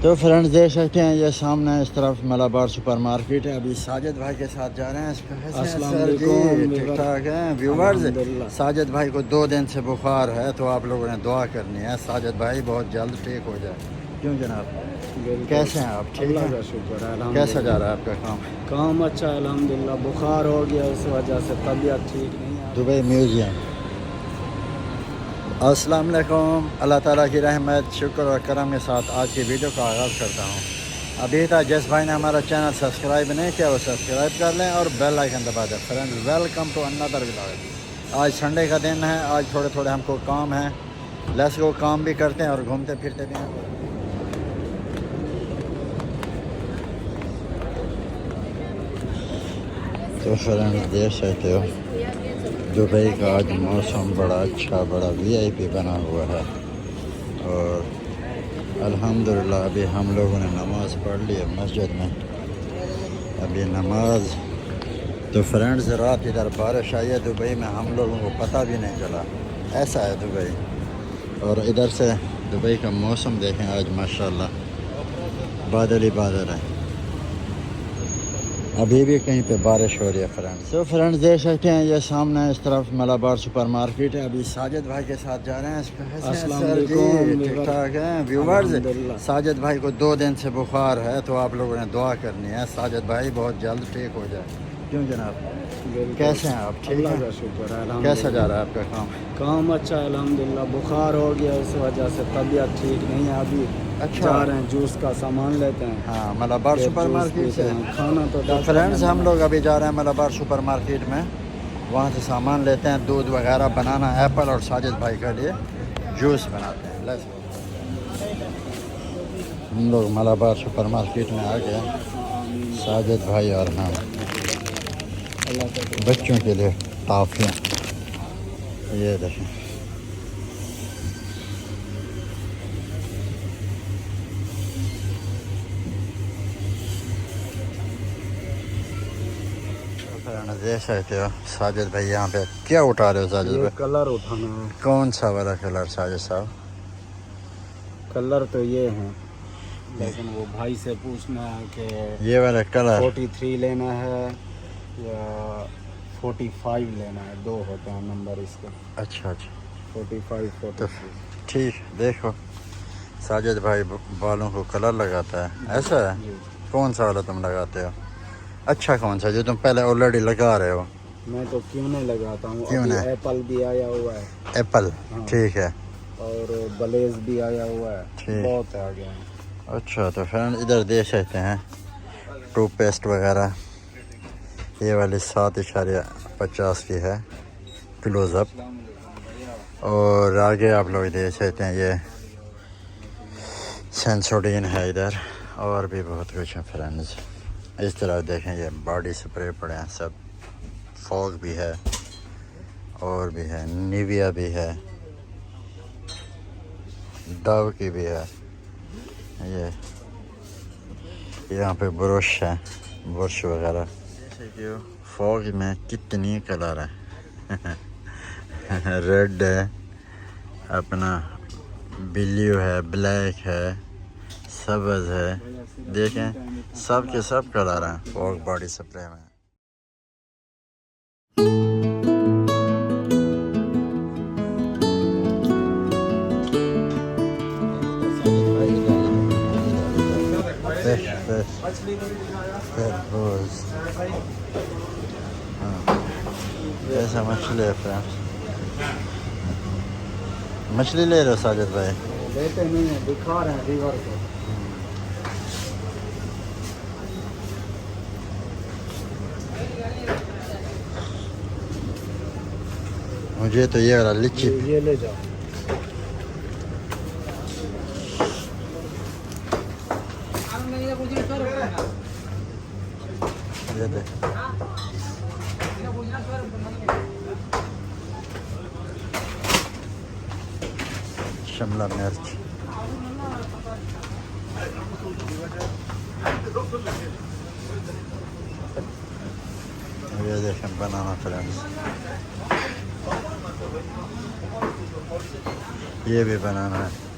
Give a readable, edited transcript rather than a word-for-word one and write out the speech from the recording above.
तो फ्रेंड्स देख सकते हैं ये सामने इस तरफ मलाबार सुपर मार्केट है। अभी साजिद भाई के साथ जा रहे हैं। अस्सलाम सर जी वालेकुम ठीक ठाक हैं व्यूवर्स। अल्हम्दुलिल्लाह। साजिद भाई को 2 दिन से बुखार है तो आप लोगों ने दुआ करनी है साजिद भाई बहुत जल्द ठीक हो जाए। क्यों जनाब, कैसे हैं आप? ठीक अल्लाह है, का शुक्र है कैसा अल्हम्दुलिल्लाह। जा रहा है आपका काम? काम अच्छा है अल्हम्दुलिल्लाह। बुखार हो गया इस वजह से तबीयत ठीक नहीं है। Dubai museum. अस्सलाम वालेकुम। अल्लाह ताला की रहमत शुक्र और करम के साथ आज की वीडियो का आगाज़ करता हूँ। अभी तक जिस भाई ने हमारा चैनल सब्सक्राइब नहीं किया वो सब्सक्राइब कर लें और बेल आइकन दबा दें। Friends welcome to another vlog. आज संडे का दिन है, आज थोड़े थोड़े हमको काम है। लेट्स गो, काम भी करते हैं और घूमते फिरते भी हैं। तो फ्रेंड्स देख सकते हो दुबई का आज मौसम बड़ा अच्छा, बड़ा वीआईपी बना हुआ है। और अल्हम्दुलिल्लाह अभी हम लोगों ने नमाज़ पढ़ ली है मस्जिद में। अभी नमाज तो फ्रेंड्स रात इधर बारिश आई है दुबई में, हम लोगों को पता भी नहीं चला। ऐसा है दुबई। और इधर से दुबई का मौसम देखें, आज माशाल्लाह बादल ही बादल है। अभी भी कहीं पे बारिश हो रही है फ्रेंड्स। तो फ्रेंड्स देख सकते हैं ये सामने इस तरफ मलाबार सुपर मार्केट है। अभी साजिद भाई के साथ जा रहे हैं। अस्सलाम सर जी वालेकुम ठीक ठाक हैं व्यूवर्स। अल्हम्दुलिल्लाह। साजिद भाई को 2 दिन से बुखार है तो आप लोगों ने दुआ करनी है साजिद भाई बहुत जल्द ठीक हो जाए। क्यों जनाब, कैसे हैं आप? ठीक अल्लाह है, का शुक्र है कैसा अल्हम्दुलिल्लाह। जा रहा है आपका काम? काम अच्छा है अल्हम्दुलिल्लाह। बुखार हो गया इस वजह से तबीयत ठीक नहीं है। अभी अच्छा, जा रहे हैं, जूस का सामान लेते हैं। हाँ मलाबार फिर सुपर जूस मार्केट पीते से। हैं। खाना तो तो 10 फ्रेंड्स में हम लोग अभी जा रहे हैं मलाबार सुपर मार्केट में, वहाँ से सामान लेते हैं, दूध वगैरह, बनाना, एप्पल और साजिद भाई के लिए जूस बनाते हैं। Let's go. हम लोग मलाबार सुपर मार्केट में आ गए, साजिद भाई और हम। बच्चों के लिए टॉफियाँ ये देखें। देख सकते हो साजिद भाई यहाँ पे क्या उठा रहे हो साजिद ये भाई? कलर उठाना है। कौन सा वाला कलर साजिद साहब? कलर तो ये हैं, लेकिन वो भाई से पूछना है कि ये वाला कलर 43 लेना है या 45 लेना है। 2 होते हैं नंबर इसके। अच्छा अच्छा 45 तो 43। ठीक। देखो साजिद भाई बालों को कलर लगाता है, ऐसा है? जी। कौन सा वाला तुम लगाते हो? अच्छा कौन सा जो तुम पहले ऑलरेडी लगा रहे हो? मैं तो क्यों नहीं लगाता हूँ। क्यों अभी नहीं? एप्पल भी आया हुआ है। एप्पल, हाँ। ठीक है, और ब्लेज भी आया हुआ है। ठीक। बहुत आ गया है। अच्छा तो फ्रेंड इधर देख सकते हैं टूथपेस्ट वगैरह, ये वाली 7.50 की है क्लोज़अप। और आगे आप लोग देख सकते हैं ये सेंसोडीन है इधर, और भी बहुत कुछ है फ्रेंड्स। इस तरह देखें ये बॉडी स्प्रे पड़े हैं सब, फॉग भी है और भी है, निविया भी है, डव की भी है। ये यहाँ पे ब्रश है, ब्रश वगैरह। जैसे कि फॉग में कितनी कलर है रेड है, अपना ब्लू है, ब्लैक है, सब्ज़ है। देखें सब के सब कलर हैं फॉग बॉडी स्प्रे में। फिश तरबूज, हाँ ऐसा मछली है फ्रेंड्स। मछली ले रहे हो साजिद भाई? लेते नहीं है, दिखा रहे हैं रिवर को। मुझे तो ये वाला लीची ये ले जाओ। ये दे। शिमला मिर्च, ये देखें बनाना फ्रेंड्स, ये भी बनाना है।